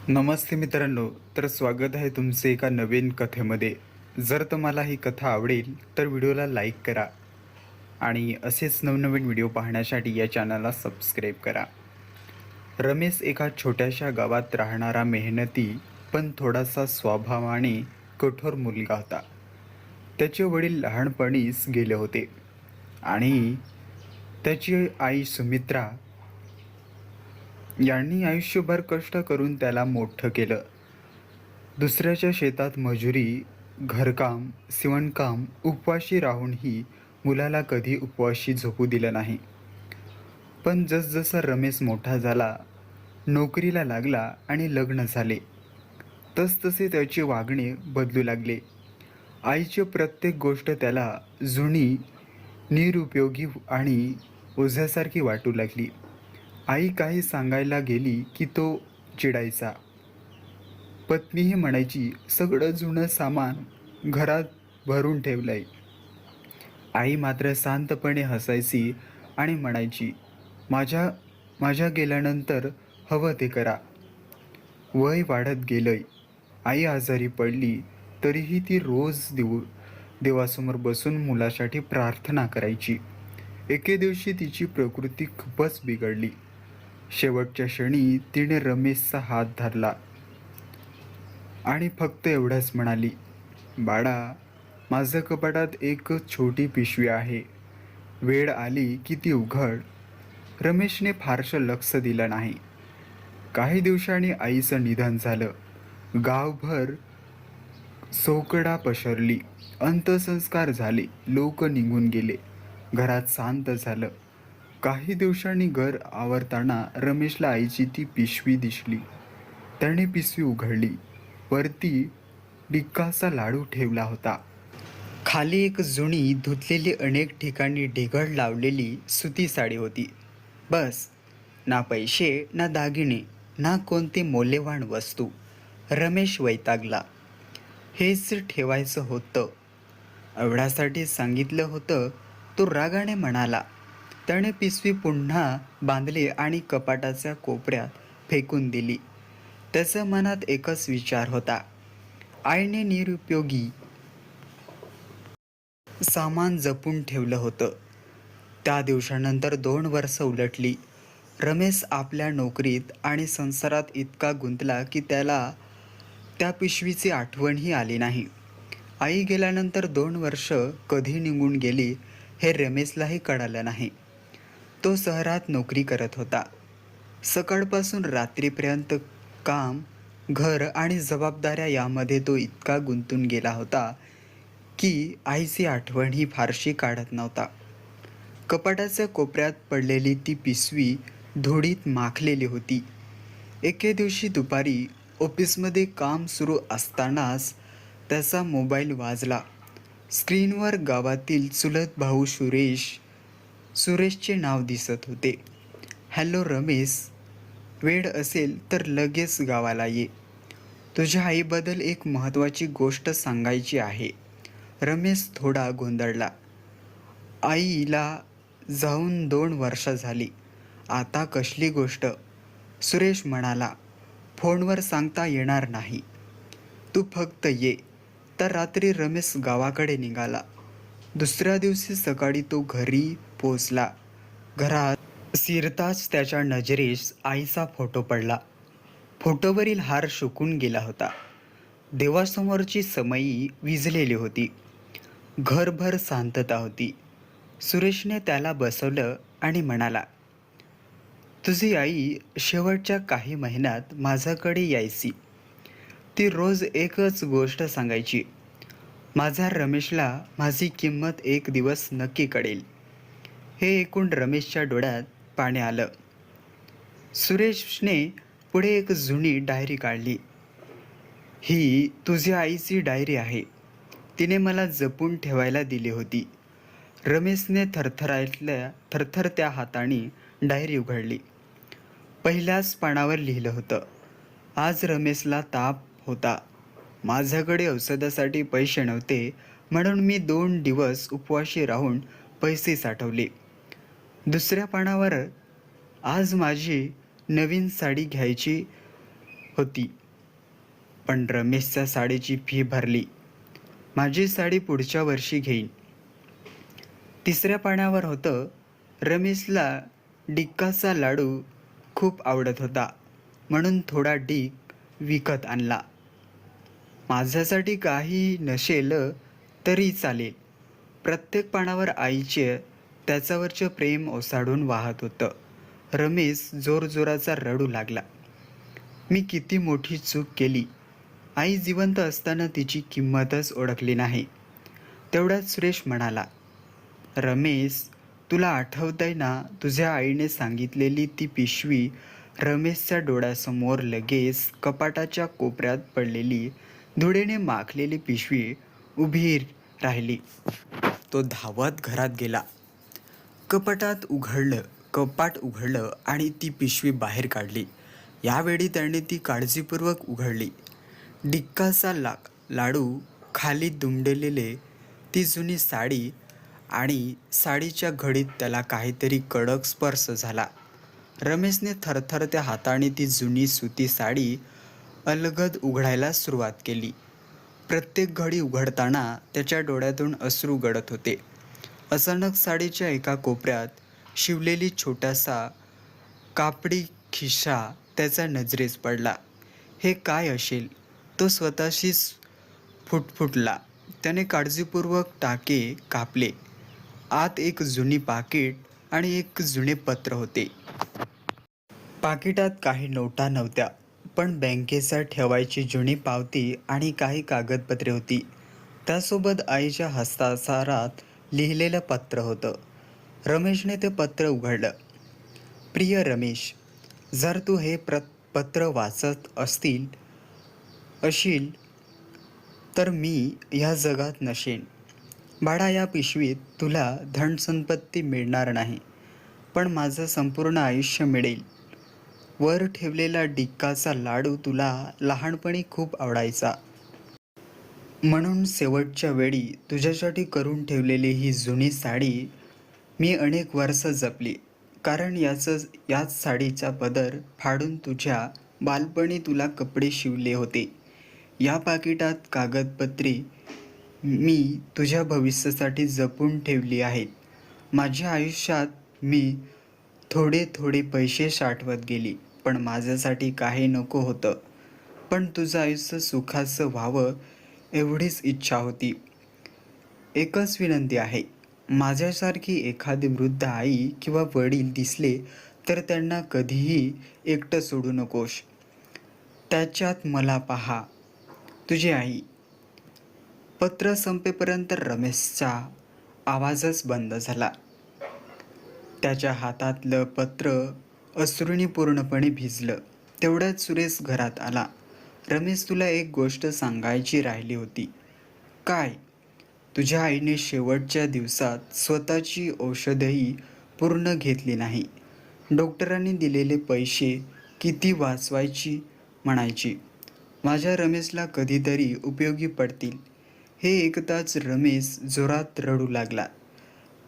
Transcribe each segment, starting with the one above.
नमस्ते मित्रांनो, तर स्वागत आहे तुमचे एका नवीन कथेमध्ये. जर तुम्हाला ही कथा आवडेल तर व्हिडिओला लाईक करा आणि असेच नवनवीन व्हिडिओ पाहण्यासाठी या चॅनलला सबस्क्राईब करा. रमेश एका छोट्याशा गावात राहणारा मेहनती पण थोडासा स्वभावाने कठोर मुलगा होता. त्याचे वडील लहानपणीच गेले होते आणि त्याची आई सुमित्रा यांनी आयुष्यभर कष्ट करून त्याला मोठं केलं. दुसऱ्याच्या शेतात मजुरी, घरकाम, शिवणकाम, उपवाशी राहूनही मुलाला कधी उपवाशी झोपू दिलं नाही. पण जसजसा रमेश मोठा झाला, नोकरीला लागला आणि लग्न झाले, तसतसे त्याचे वागणे बदलू लागले. आईची प्रत्येक गोष्ट त्याला जुनी, निरुपयोगी आणि ओझ्यासारखी वाटू लागली. आई काही सांगायला गेली की तो चिडायचा. पत्नीही म्हणायची, सगळं जुनं सामान घरात भरून ठेवलंय. आई मात्र शांतपणे हसायची आणि म्हणायची, माझ्या माझ्या गेल्यानंतर हवं ते करा. वय वाढत गेलंय. आई आजारी पडली तरीही ती रोज देवासमोर बसून मुलासाठी प्रार्थना करायची. एके दिवशी तिची प्रकृती खूपच बिघडली. शेवटच्या क्षणी तिने रमेशचा हात धरला आणि फक्त एवढंच म्हणाली, बाळा, माझं कपाटात एक छोटी पिशवी आहे. वेळ आली की ती उघड. रमेशने फारसं लक्ष दिलं नाही. काही दिवसांनी आईचं निधन झालं. गावभर सोकडा पसरली. अंत्यसंस्कार झाले. लोक निघून गेले. घरात शांत झालं. काही दिवसांनी घर आवरताना रमेशला आईची ती पिशवी दिसली. त्याने पिशवी उघडली. वरती डिक्काचा लाडू ठेवला होता. खाली एक जुनी धुतलेली अनेक ठिकाणी ढिगळ लावलेली सुती साडी होती. बस, ना पैसे, ना दागिने, ना कोणती मौल्यवान वस्तू. रमेश वैतागला. हेच ठेवायचं होतं. एवढ्यासाठी सांगितलं होतं, तो रागाने म्हणाला. त्याने पिशवी पुन्हा बांधली आणि कपाटाच्या कोपऱ्यात फेकून दिली. त्याच्या मनात एकच विचार होता, आईने निरुपयोगी सामान जपून ठेवलं होतं. त्या दिवसानंतर 2 वर्ष उलटली. रमेश आपल्या नोकरीत आणि संसारात इतका गुंतला की त्याला त्या पिशवीची आठवणही आली नाही. आई गेल्यानंतर 2 वर्ष कधी निघून गेली हे रमेशलाही कळालं नाही. तो शहरात नोकरी करत होता. सकाळपासून रात्रीपर्यंत काम, घर आणि जबाबदाऱ्या यामध्ये तो इतका गुंतून गेला होता की आईची आठवणही फारशी काढत नव्हता. कपाटाच्या कोपऱ्यात पडलेली ती पिशवी धुळीत माखलेली होती. एके दिवशी दुपारी ऑफिसमध्ये काम सुरू असतानाच त्याचा मोबाईल वाजला. स्क्रीनवर गावातील चुलत भाऊ सुरेशचे नाव दिसत होते. हॅलो रमेश, वेळ असेल तर लगेच गावाला ये. तुझ्या आईबद्दल एक महत्त्वाची गोष्ट सांगायची आहे. रमेश थोडा गोंधळला. आईला जाऊन 2 वर्ष झाली. आता कसली गोष्ट? सुरेश म्हणाला, फोनवर सांगता येणार नाही. तू फक्त ये. तर रात्री रमेश गावाकडे निघाला. दुसऱ्या दिवशी सकाळी तो घरी पोचला. घरात शिरताच त्याच्या नजरेस आईचा फोटो पडला. फोटोवरील हार सुकून गेला होता. देवासमोरची समई विझलेली होती. घरभर शांतता होती. सुरेशने त्याला बसवलं आणि म्हणाला, तुझी आई शेवटच्या काही महिन्यात माझ्याकडे यायची. ती रोज एकच गोष्ट सांगायची, माझा रमेशला माझी किंमत एक दिवस नक्की कळेल. हे ऐकून रमेशच्या डोळ्यात पाणी आलं. सुरेशने पुढे एक जुनी डायरी काढली. ही तुझ्या आईची डायरी आहे. तिने मला जपून ठेवायला दिली होती. रमेशने थरथरत्या हाताने डायरी उघडली. पहिल्याच पानावर लिहिलं होतं, आज रमेशला ताप होता. माझ्याकडे औषधासाठी पैसे नव्हते म्हणून मी 2 दिवस उपवाशी राहून पैसे साठवले. दुसऱ्या पानावर, आज माझी नवीन साडी घ्यायची होती, पण रमेशच्या साडीची फी भरली. माझी साडी पुढच्या वर्षी घेईन. तिसऱ्या पाण्यावर होतं. रमेशला डिक्काचा लाडू खूप आवडत होता, म्हणून थोडा डिक विकत आणला. माझ्यासाठी काही नसेल तरी चालेल. प्रत्येक पानावर आईचे त्याच्यावरचे प्रेम ओसाडून वाहत होतं. रमेश जोरजोराचा रडू लागला. मी किती मोठी चूक केली. आई जिवंत असताना तिची किंमतच ओळखली नाही. तेवढ्यात सुरेश म्हणाला, रमेश, तुला आठवतंय ना तुझ्या आईने सांगितलेली ती पिशवी? रमेशच्या डोळ्यासमोर लगेच कपाटाच्या कोपऱ्यात पडलेली धुळेने माखलेली पिशवी उभी राहिली. तो धावत घरात गेला. कपाट उघडलं आणि ती पिशवी बाहेर काढली. यावेळी त्याने ती काळजीपूर्वक उघडली. डिक्काचा लाडू, खाली दुमडलेले ती जुनी साडी आणि साडीच्या घडीत त्याला काहीतरी कडक स्पर्श झाला. रमेशने थरथरत्या हाताने ती जुनी सुती साडी अलगद उघडायला सुरुवात केली. प्रत्येक घडी उघडताना त्याच्या डोळ्यातून अश्रू गळत होते. अचानक साडीच्या एका कोपऱ्यात शिवलेली छोटासा कापडी खिसा त्याच्या नजरेस पडला. हे काय असेल? तो स्वतःशीच फुटफुटला. त्याने काळजीपूर्वक टाके कापले. आत एक जुनी पाकिट आणि एक जुने पत्र होते. पाकिटात काही नोटा नव्हत्या, पण बँकेचा ठेवायची जुनी पावती आणि काही कागदपत्रे होती. त्यासोबत आईच्या हस्ताक्षरात लिहिलेलं पत्र होतं. रमेशने ते पत्र उघडलं. प्रिय रमेश, जर तू हे पत्र वाचत असशील तर मी या जगात नसेन. बाळा, या पिशवीत तुला धनसंपत्ती मिळणार नाही, पण माझं संपूर्ण आयुष्य मिळेल. वर ठेवलेला डिक्काचा लाडू तुला लहानपणी खूप आवडायचा, म्हणून शेवटच्या वेळी तुझ्यासाठी करून ठेवलेली ही जुनी साडी मी अनेक वर्ष जपली. कारण याच साडीचा पदर फाडून तुझ्या बालपणी तुला कपडे शिवले होते. या पाकिटात कागदपत्रे मी तुझ्या भविष्यासाठी जपून ठेवली आहेत. माझ्या आयुष्यात मी थोडे थोडे पैसे साठवत गेली, पण माझ्यासाठी काही नको होतं. पण तुझं आयुष्य सुखाचं व्हावं एवढीच इच्छा होती. एकच विनंती आहे, माझ्यासारखी एखादी वृद्ध आई किंवा वडील दिसले तर त्यांना कधीही एकटं सोडू नकोस. त्याच्यात मला पहा. तुझी आई. पत्र संपेपर्यंत रमेशचा आवाजच बंद झाला. त्याच्या हातातलं पत्र अश्रूंनी पूर्णपणे भिजलं. तेवढ्यात सुरेश घरात आला. रमेश, तुला एक गोष्ट सांगायची राहिली होती. काय? तुझ्या आईने शेवटच्या दिवसात स्वतःची औषधही पूर्ण घेतली नाही. डॉक्टरांनी दिलेले पैसे किती वाचवायची म्हणायची. माझ्या रमेशला कधीतरी उपयोगी पडतील. हे ऐकताच रमेश जोरात रडू लागला.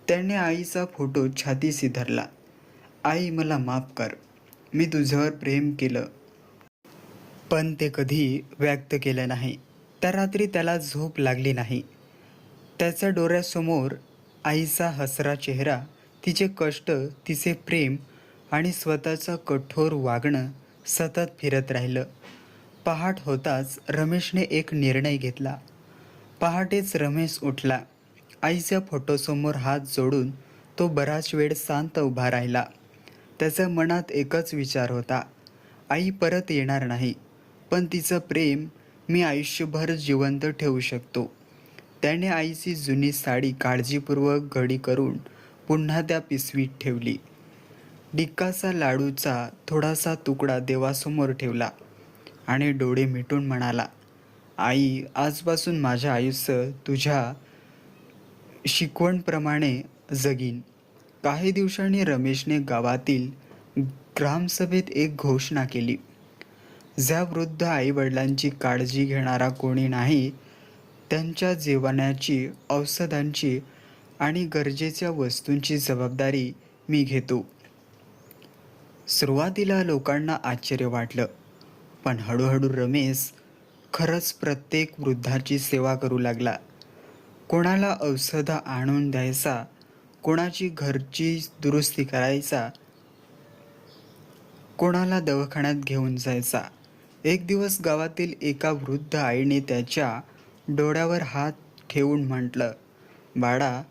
त्याने आईचा फोटो छातीशी धरला. आई, मला माफ कर. मी तुझ्यावर प्रेम केलं, पण ते कधी व्यक्त केलं नाही. त्या रात्री त्याला झोप लागली नाही. त्याच्या डोळ्यासमोर आईचा हसरा चेहरा, तिचे कष्ट, तिचे प्रेम आणि स्वतःचं कठोर वागणं सतत फिरत राहिलं. पहाट होताच रमेशने एक निर्णय घेतला. पहाटेच रमेश उठला. आईच्या फोटोसमोर हात जोडून तो बराच वेळ शांत उभा राहिला. त्याच्या मनात एकच विचार होता, आई परत येणार नाही, पण तिचं प्रेम मी आयुष्यभर जिवंत ठेवू शकतो. त्याने आईची जुनी साडी काळजीपूर्वक घडी करून पुन्हा त्या पिशवीत ठेवली. डिक्काचा लाडूचा थोडासा तुकडा देवासमोर ठेवला आणि डोळे मिटून म्हणाला, आई, आजपासून माझं आयुष्य तुझ्या शिकवणप्रमाणे जगीन. काही दिवसांनी रमेशने गावातील ग्रामसभेत एक घोषणा केली. ज्या वृद्ध आईवडिलांची काळजी घेणारा कोणी नाही, त्यांच्या जेवणाची, औषधांची आणि गरजेच्या वस्तूंची जबाबदारी मी घेतो. सुरुवातीला लोकांना आश्चर्य वाटलं, पण हळूहळू रमेश खरंच प्रत्येक वृद्धाची सेवा करू लागला. कोणाला औषधं आणून द्यायचा, कोणाची घरची दुरुस्ती करायचा, कोणाला दवाखान्यात घेऊन जायचा. एक दिवस गावातील एका वृद्ध आईने त्याच्या डोळ्यावर हात ठेवून म्हटलं, बाळा,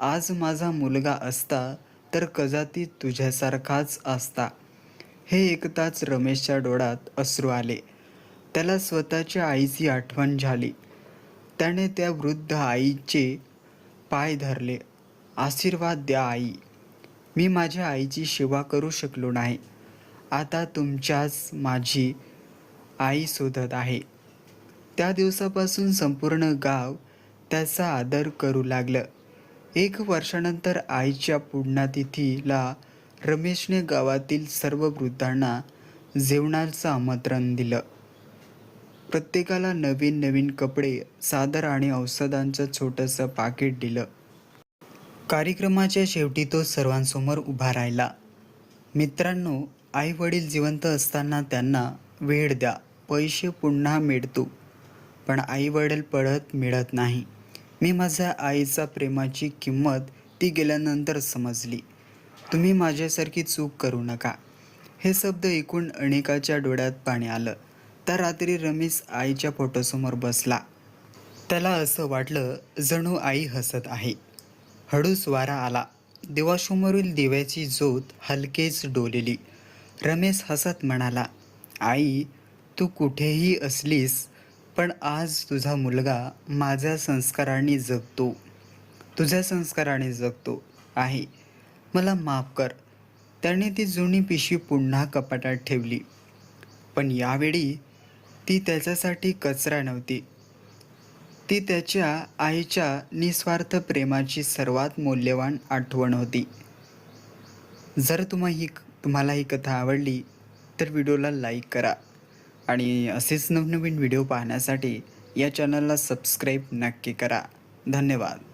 आज माझा मुलगा असता तर कदाचित तुझ्यासारखाच असता. हे ऐकताच रमेशच्या डोळ्यात अश्रू आले. त्याला स्वतःच्या आईची आठवण झाली. त्याने त्या वृद्ध आईचे पाय धरले. आशीर्वाद द्या आई. मी माझ्या आईची सेवा करू शकलो नाही. आता तुमच्याच माझी आई शोधत आहे. त्या दिवसापासून संपूर्ण गाव त्याचा आदर करू लागलं. 1 वर्षानंतर आईच्या पुण्यतिथीला रमेशने गावातील सर्व वृद्धांना जेवणाचं आमंत्रण दिलं. प्रत्येकाला नवीन नवीन कपडे, चादर आणि औषधांचं छोटंसं पाकिट दिलं. कार्यक्रमाच्या शेवटी तो सर्वांसमोर उभा राहिला. मित्रांनो, आई वडील जिवंत असताना त्यांना वेळ द्या. पैसे पुन्हा मिळतो, पण आई वडील परत मिळत नाही. मी माझ्या आईचा प्रेमाची किंमत ती गेल्यानंतर समजली. तुम्ही माझ्यासारखी चूक करू नका. हे शब्द ऐकून अनेकाच्या डोळ्यात पाणी आलं. त्या रात्री रमेश आईच्या फोटोसमोर बसला. त्याला असं वाटलं जणू आई हसत आहे. हळूच वारा आला. देवासमोरील दिव्याची ज्योत हलकेच डोलली. रमेश हसत म्हणाला, आई, तू कुठेही असलीस, पण आज तुझा मुलगा माझ्या संस्काराने जगतो. तुझ्या संस्काराने जगतो आहे. मला माफ कर. त्याने ती जुनी पिशवी पुन्हा कपाटात ठेवली. पण यावेळी ती त्याच्यासाठी कचरा नव्हती. ती त्याच्या आईच्या निस्वार्थ प्रेमाची सर्वात मौल्यवान आठवण होती. जर तुम्हाला ही कथा आवडली तर व्हिडिओला लाईक करा आणि असेच नवनवीन व्हिडिओ पाहण्यासाठी या चॅनलला सबस्क्राईब नक्की करा. धन्यवाद.